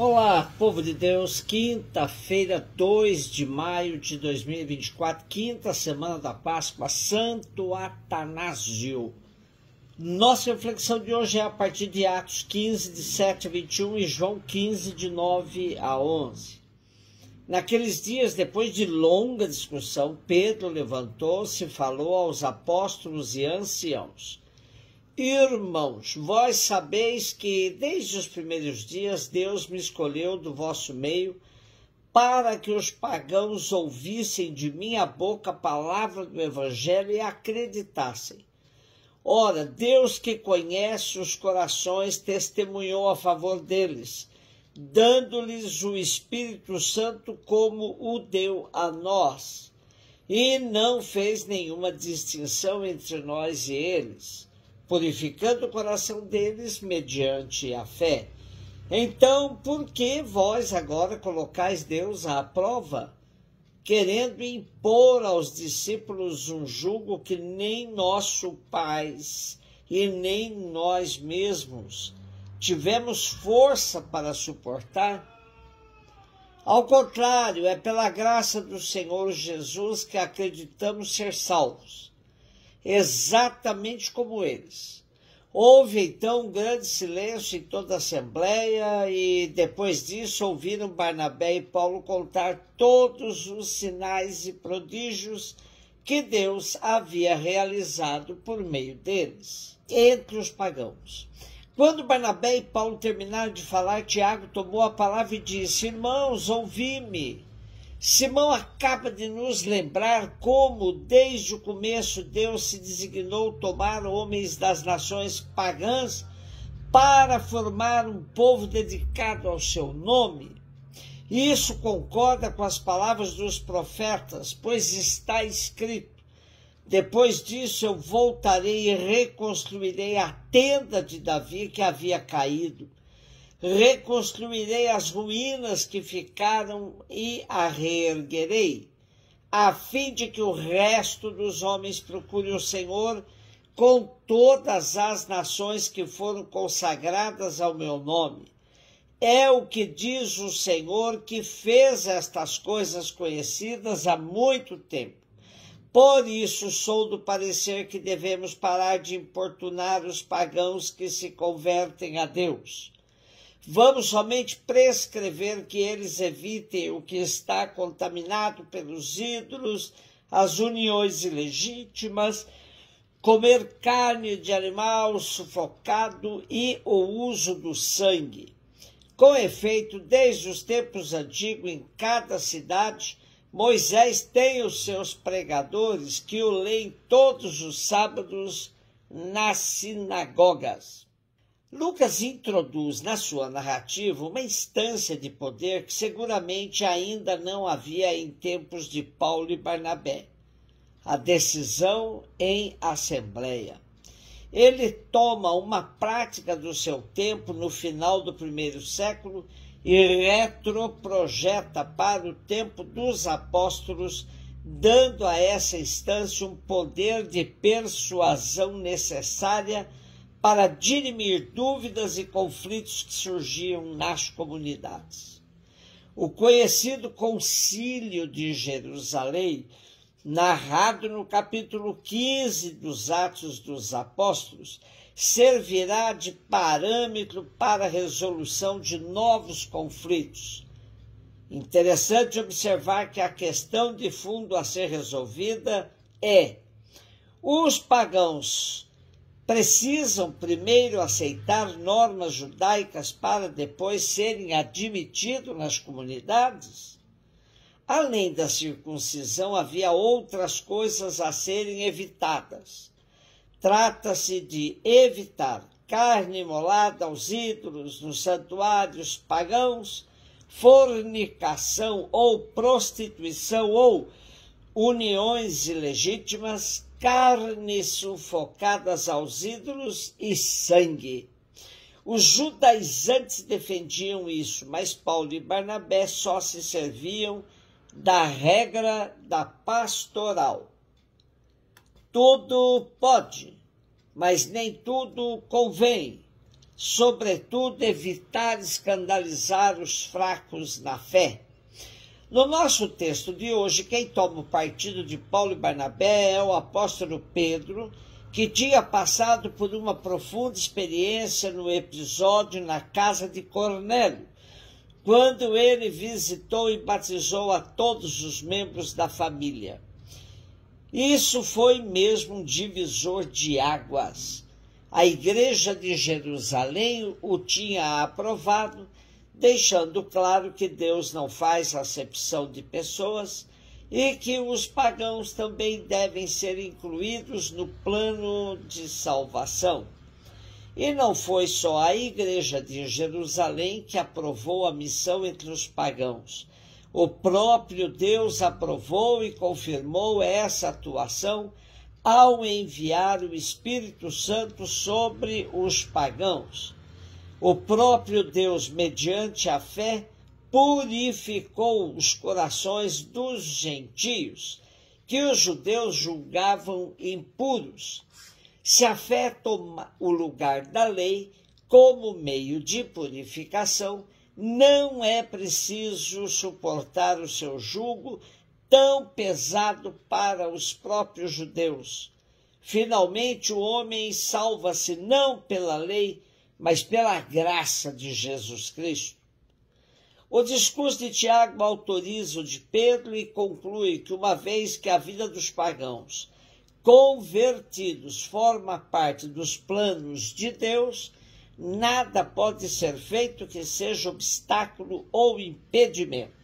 Olá, povo de Deus, quinta-feira, 2 de maio de 2024, quinta semana da Páscoa, Santo Atanásio. Nossa reflexão de hoje é a partir de Atos 15, de 7 a 21 e João 15, de 9 a 11. Naqueles dias, depois de longa discussão, Pedro levantou-se e falou aos apóstolos e anciãos: Irmãos, vós sabeis que desde os primeiros dias Deus me escolheu do vosso meio para que os pagãos ouvissem de minha boca a palavra do Evangelho e acreditassem. Ora, Deus que conhece os corações testemunhou a favor deles, dando-lhes o Espírito Santo como o deu a nós, e não fez nenhuma distinção entre nós e eles, purificando o coração deles mediante a fé. Então, por que vós agora colocais Deus à prova, querendo impor aos discípulos um jugo que nem nosso pais e nem nós mesmos tivemos força para suportar? Ao contrário, é pela graça do Senhor Jesus que acreditamos ser salvos, exatamente como eles. Houve então um grande silêncio em toda a assembleia e depois disso ouviram Barnabé e Paulo contar todos os sinais e prodígios que Deus havia realizado por meio deles, entre os pagãos. Quando Barnabé e Paulo terminaram de falar, Tiago tomou a palavra e disse: Irmãos, ouvi-me. Simão acaba de nos lembrar como, desde o começo, Deus se designou tomar homens das nações pagãs para formar um povo dedicado ao seu nome. Isso concorda com as palavras dos profetas, pois está escrito: depois disso eu voltarei e reconstruirei a tenda de Davi que havia caído. Reconstruirei as ruínas que ficaram e a reerguerei, a fim de que o resto dos homens procure o Senhor com todas as nações que foram consagradas ao meu nome. É o que diz o Senhor, que fez estas coisas conhecidas há muito tempo. Por isso sou do parecer que devemos parar de importunar os pagãos que se convertem a Deus. Vamos somente prescrever que eles evitem o que está contaminado pelos ídolos, as uniões ilegítimas, comer carne de animal sufocado e o uso do sangue. Com efeito, desde os tempos antigos, em cada cidade, Moisés tem os seus pregadores que o leem todos os sábados nas sinagogas. Lucas introduz na sua narrativa uma instância de poder que seguramente ainda não havia em tempos de Paulo e Barnabé: a decisão em assembleia. Ele toma uma prática do seu tempo no final do primeiro século e retroprojeta para o tempo dos apóstolos, dando a essa instância um poder de persuasão necessária para dirimir dúvidas e conflitos que surgiam nas comunidades. O conhecido Concílio de Jerusalém, narrado no capítulo 15 dos Atos dos Apóstolos, servirá de parâmetro para a resolução de novos conflitos. Interessante observar que a questão de fundo a ser resolvida é: os pagãos precisam primeiro aceitar normas judaicas para depois serem admitidos nas comunidades? Além da circuncisão, havia outras coisas a serem evitadas. Trata-se de evitar carne imolada aos ídolos nos santuários pagãos, fornicação ou prostituição ou uniões ilegítimas, carnes sufocadas aos ídolos e sangue. Os judaizantes defendiam isso, mas Paulo e Barnabé só se serviam da regra da pastoral. Tudo pode, mas nem tudo convém. sobretudo evitar escandalizar os fracos na fé. No nosso texto de hoje, quem toma o partido de Paulo e Barnabé é o apóstolo Pedro, que tinha passado por uma profunda experiência no episódio na casa de Cornélio, quando ele visitou e batizou a todos os membros da família. Isso foi mesmo um divisor de águas. A igreja de Jerusalém o tinha aprovado, deixando claro que Deus não faz acepção de pessoas e que os pagãos também devem ser incluídos no plano de salvação. E não foi só a igreja de Jerusalém que aprovou a missão entre os pagãos. O próprio Deus aprovou e confirmou essa atuação ao enviar o Espírito Santo sobre os pagãos. O próprio Deus, mediante a fé, purificou os corações dos gentios, que os judeus julgavam impuros. Se a fé toma o lugar da lei como meio de purificação, não é preciso suportar o seu jugo tão pesado para os próprios judeus. Finalmente, o homem salva-se não pela lei, mas pela graça de Jesus Cristo. O discurso de Tiago autoriza o de Pedro e conclui que, uma vez que a vida dos pagãos convertidos forma parte dos planos de Deus, nada pode ser feito que seja obstáculo ou impedimento.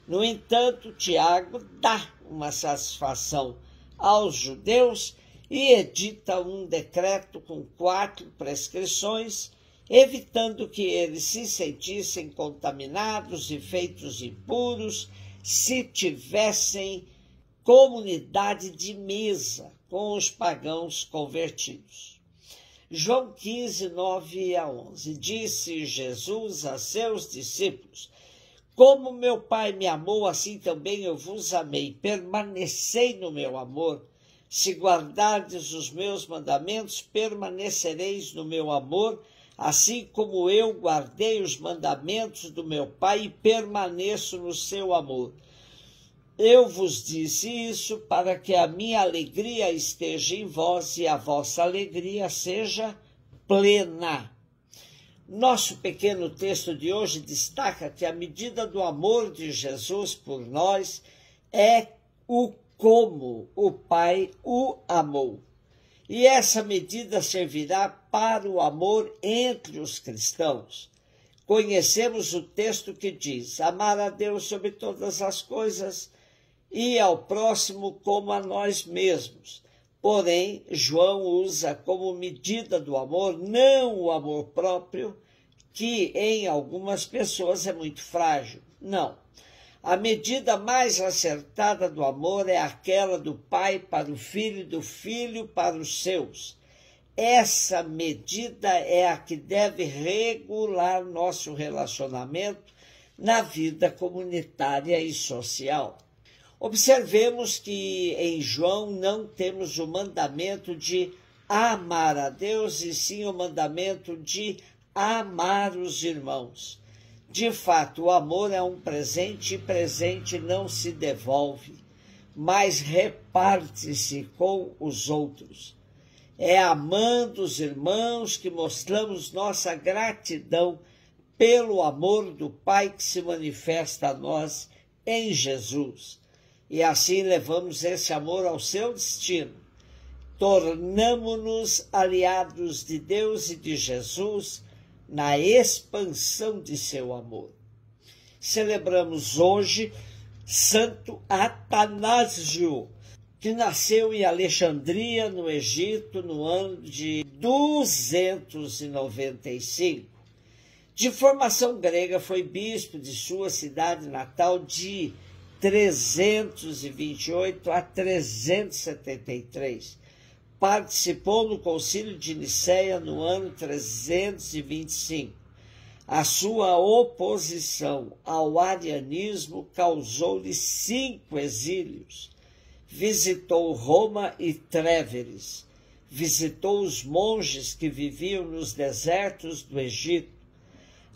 No entanto, Tiago dá uma satisfação aos judeus e edita um decreto com 4 prescrições, evitando que eles se sentissem contaminados e feitos impuros se tivessem comunidade de mesa com os pagãos convertidos. João 15, 9 a 11. Disse Jesus a seus discípulos: como meu Pai me amou, assim também eu vos amei. Permanecei no meu amor. Se guardardes os meus mandamentos, permanecereis no meu amor, assim como eu guardei os mandamentos do meu Pai e permaneço no seu amor. Eu vos disse isso para que a minha alegria esteja em vós e a vossa alegria seja plena. Nosso pequeno texto de hoje destaca que a medida do amor de Jesus por nós é o como o Pai o amou. E essa medida servirá para o amor entre os cristãos. Conhecemos o texto que diz: amar a Deus sobre todas as coisas e ao próximo como a nós mesmos. Porém, João usa como medida do amor não o amor próprio, que em algumas pessoas é muito frágil. Não. A medida mais acertada do amor é aquela do pai para o filho e do filho para os seus. Essa medida é a que deve regular nosso relacionamento na vida comunitária e social. Observemos que em João não temos o mandamento de amar a Deus, e sim o mandamento de amar os irmãos. De fato, o amor é um presente e presente não se devolve, mas reparte-se com os outros. É amando os irmãos que mostramos nossa gratidão pelo amor do Pai que se manifesta a nós em Jesus. E assim levamos esse amor ao seu destino. Tornamo-nos aliados de Deus e de Jesus na expansão de seu amor. Celebramos hoje Santo Atanásio, que nasceu em Alexandria, no Egito, no ano de 295. De formação grega, foi bispo de sua cidade natal de 328 a 373. Participou no Concílio de Nicéia no ano 325. A sua oposição ao arianismo causou-lhe 5 exílios. Visitou Roma e Tréveris. visitou os monges que viviam nos desertos do Egito.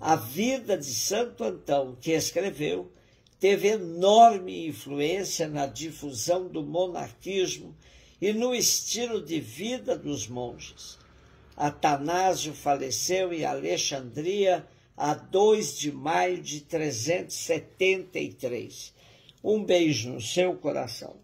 A vida de Santo Antão, que escreveu, teve enorme influência na difusão do monarquismo e no estilo de vida dos monges. Atanásio faleceu em Alexandria a 2 de maio de 373. Um beijo no seu coração.